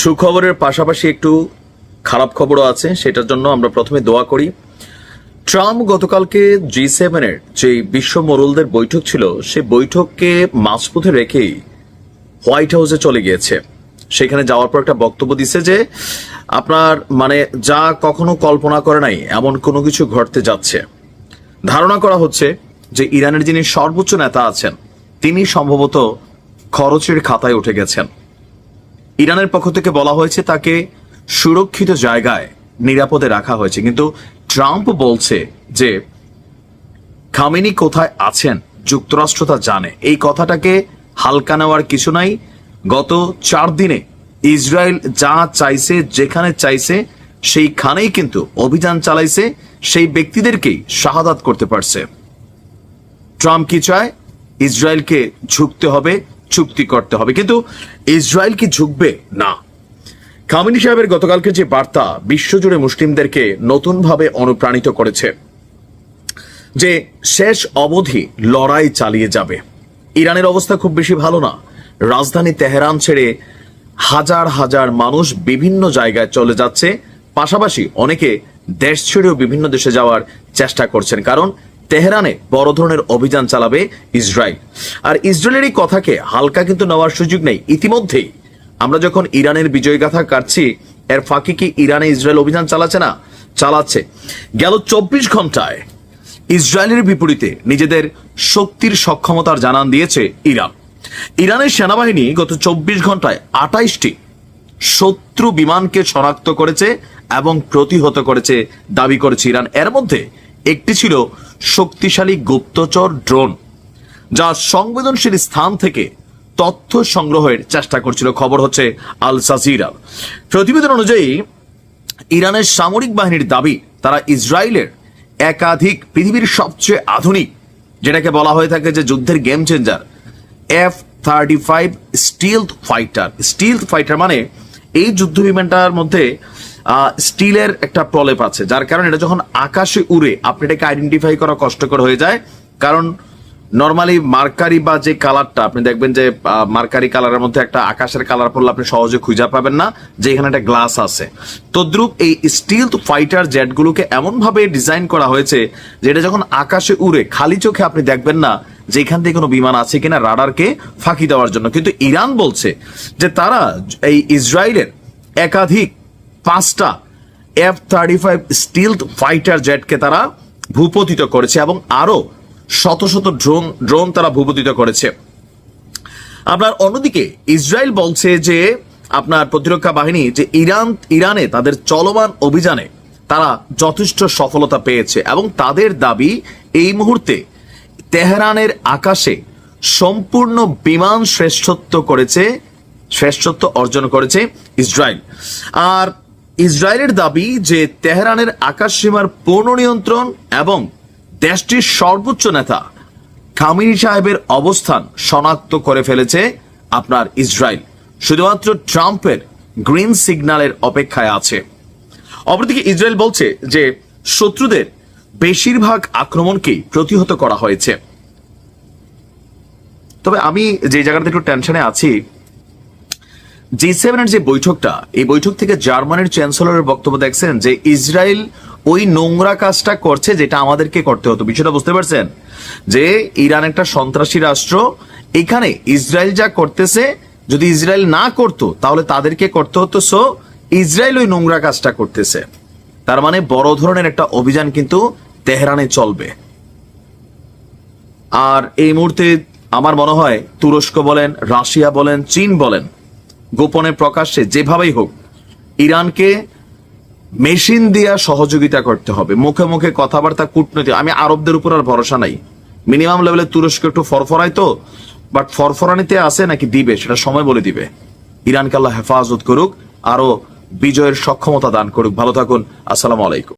সুখবরের পাশাপাশি একটু খারাপ খবরও আছে, সেটার জন্য আমরা প্রথমে দোয়া করি। ট্রাম্প গতকালকে G7 এর যে বিশ্ব মোড়লদের বৈঠক ছিল, সে বৈঠককে মাঝপথে রেখেই হোয়াইট হাউসে চলে গিয়েছে। সেখানে যাওয়ার পর একটা বক্তব্য দিছে যে আপনার যা কখনো কল্পনা করে নাই এমন কোনো কিছু ঘটতে যাচ্ছে। ধারণা করা হচ্ছে যে ইরানের যিনি সর্বোচ্চ নেতা আছেন তিনি সম্ভবত খরচের খাতায় উঠে গেছেন। ইরানের পক্ষ থেকে বলা হয়েছে তাকে সুরক্ষিত জায়গায় নিরাপদে রাখা হয়েছে, কিন্তু ট্রাম্প বলছে যে খামেনি কোথায় আছেন যুক্তরাষ্ট্র তা জানে। এই কথাটাকে হালকা নেওয়ার কিছু নাই। গত 4 দিনে ইসরায়েল যা চাইছে, যেখানে চাইছে সেইখানেই কিন্তু অভিযান চালাইছে, সেই ব্যক্তিদেরকেই শাহাদাত করতে পারছে। ট্রাম্প কি চায়? ইসরায়েলকে ঝুঁকতে হবে, চুক্তি করতে হবে, কিন্তু ইসরায়েল কি ঝুঁকবে? না। খামেনি সাহেবের গতকালকে যে বার্তা বিশ্বজুড়ে মুসলিমদেরকে নতুনভাবে অনুপ্রাণিত করেছে যে শেষ অবধি লড়াই চালিয়ে যাবে। ইরানের অবস্থা খুব বেশি ভালো না। রাজধানী তেহরান ছেড়ে হাজার হাজার মানুষ বিভিন্ন জায়গায় চলে যাচ্ছে, পাশাপাশি অনেকে দেশ ছেড়েও বিভিন্ন দেশে যাওয়ার চেষ্টা করছেন, কারণ তেহরানে বড় ধরনের অভিযান চালাবে ইসরায়েল। আর ইসরায়েলের এই কথাকে হালকা কিন্তু নেওয়ার সুযোগ নেই। ইতিমধ্যেই আমরা যখন ইরানের বিজয়গাথা কাটছি, এর ফাঁকে কি ইরানে ইসরায়েল অভিযান চালাচ্ছে না? চালাচ্ছে। গেল 24 ঘন্টায় ইসরায়েলের বিপরীতে নিজেদের শক্তির সক্ষমতার জানান দিয়েছে ইরান। ইরানের সেনাবাহিনী গত 24 ঘন্টায় 28টি শত্রু বিমানকে শনাক্ত করেছে এবং প্রতিহত করেছে দাবি করেছে ইরান। এর মধ্যে একটি ছিল শক্তিশালী গুপ্তচর ড্রোন, যা সংবেদনশীল স্থান থেকে তথ্য সংগ্রহের চেষ্টা করছিল। খবর হচ্ছে আল জাজিরা। প্রতিবেদন অনুযায়ী ইরানের সামরিক বাহিনীর দাবি তারা ইসরায়েলের একাধিক পৃথিবীর সবচেয়ে আধুনিক, যেটাকে বলা হয়ে থাকে যে যুদ্ধের গেম চেঞ্জার, F-35 স্টিলথ ফাইটার মানে এই যুদ্ধ বিমানটার মধ্যে স্টিলের একটা প্রলেপ আছে, যার কারণে এটা যখন আকাশে উড়ে আপনি এটাকে আইডেন্টিফাই করা কষ্টকর হয়ে যায়। কারণ নর্মালি মার্কারি বা যে কালারটা আপনি দেখবেন যে মার্কারি কালারের মধ্যে একটা আকাশের কালার পড়লে আপনি সহজে খুঁজে পাবেন না যে এখানে একটা গ্লাস আছে। তদ্রুপ এই স্টিলথ ফাইটার জেটগুলোকে এমন ভাবে ডিজাইন করা হয়েছে যে এটা যখন আকাশে উড়ে খালি চোখে আপনি দেখবেন না যে এখান থেকে কোনো বিমান আছে কিনা, রাডারকে ফাঁকি দেওয়ার জন্য। কিন্তু ইরান বলছে যে তারা এই ইসরায়েলের একাধিক 5টা F-35 স্টিলথ ফাইটার জেটকে তারা ভূপতিত করেছে এবং আরো শত শত ড্রোন তারা ভূপতিত করেছে। আপনার অন্যদিকে ইসরায়েল বলছে যে আপনার প্রতিরক্ষা বাহিনী যে ইরানে তাদের চলমান অভিযানে তারা যথেষ্ট সফলতা পেয়েছে এবং তাদের দাবি এই মুহূর্তে তেহরানের আকাশে সম্পূর্ণ বিমান শ্রেষ্ঠত্ব অর্জন করেছে ইসরায়েল। আর ইসরায়েলের দাবি যে তেহরানের আকাশ সীমার পূর্ণ নিয়ন্ত্রণ এবং দেশটির সর্বোচ্চ নেতা খামেনি সাহেবের অবস্থান শনাক্ত করে ফেলেছে আপনার ইসরায়েল। শুধুমাত্র ট্রাম্পের গ্রিন সিগন্যালের অপেক্ষায় আছে। অপরদিকে ইসরায়েল বলছে যে শত্রুদের বেশিরভাগ আক্রমণকেই প্রতিহত করা হয়েছে। তবে আমি যে জায়গাটাতে একটু টেনশনে আছি, G7 এর যে বৈঠকটা, এই বৈঠক থেকে জার্মানির চ্যান্সেলরের বক্তব্য দেখছেন যে ইসরায়েল ওই নোংরা কাজটা করছে যেটা আমাদেরকে করতে হতো। বিষয়টা বুঝতে পারছেন যে ইরান একটা সন্ত্রাসী রাষ্ট্র, এখানে ইসরায়েল যা করতেছে যদি ইসরায়েল না করতো তাহলে তাদেরকে করতে হতো। সো ইসরায়েল ওই নোংরা কাজটা করতেছে, তার মানে বড় ধরনের একটা অভিযান কিন্তু তেহরানে চলবে। আর এই মুহূর্তে আমার মনে হয় তুরস্ক বলেন, রাশিয়া বলেন, চীন বলেন, গোপনে প্রকাশ্যে যেভাবেই হোক ইরানকে মেশিন দিয়া সহযোগিতা করতে হবে। মুখে মুখে কথাবার্তা, কূটনীতি। আমি আরবদের উপর আর ভরসা নাই। মিনিমাম লেভেলে তুরস্ক একটু ফরফরাই তো, বাট ফরফরানিতে আছে নাকি দিবে সেটা সময় বলে দিবে। ইরানকে আল্লাহ হেফাজত করুক, আরো বিজয়ের সক্ষমতা দান করুক। ভালো থাকুন। আসসালামু আলাইকুম।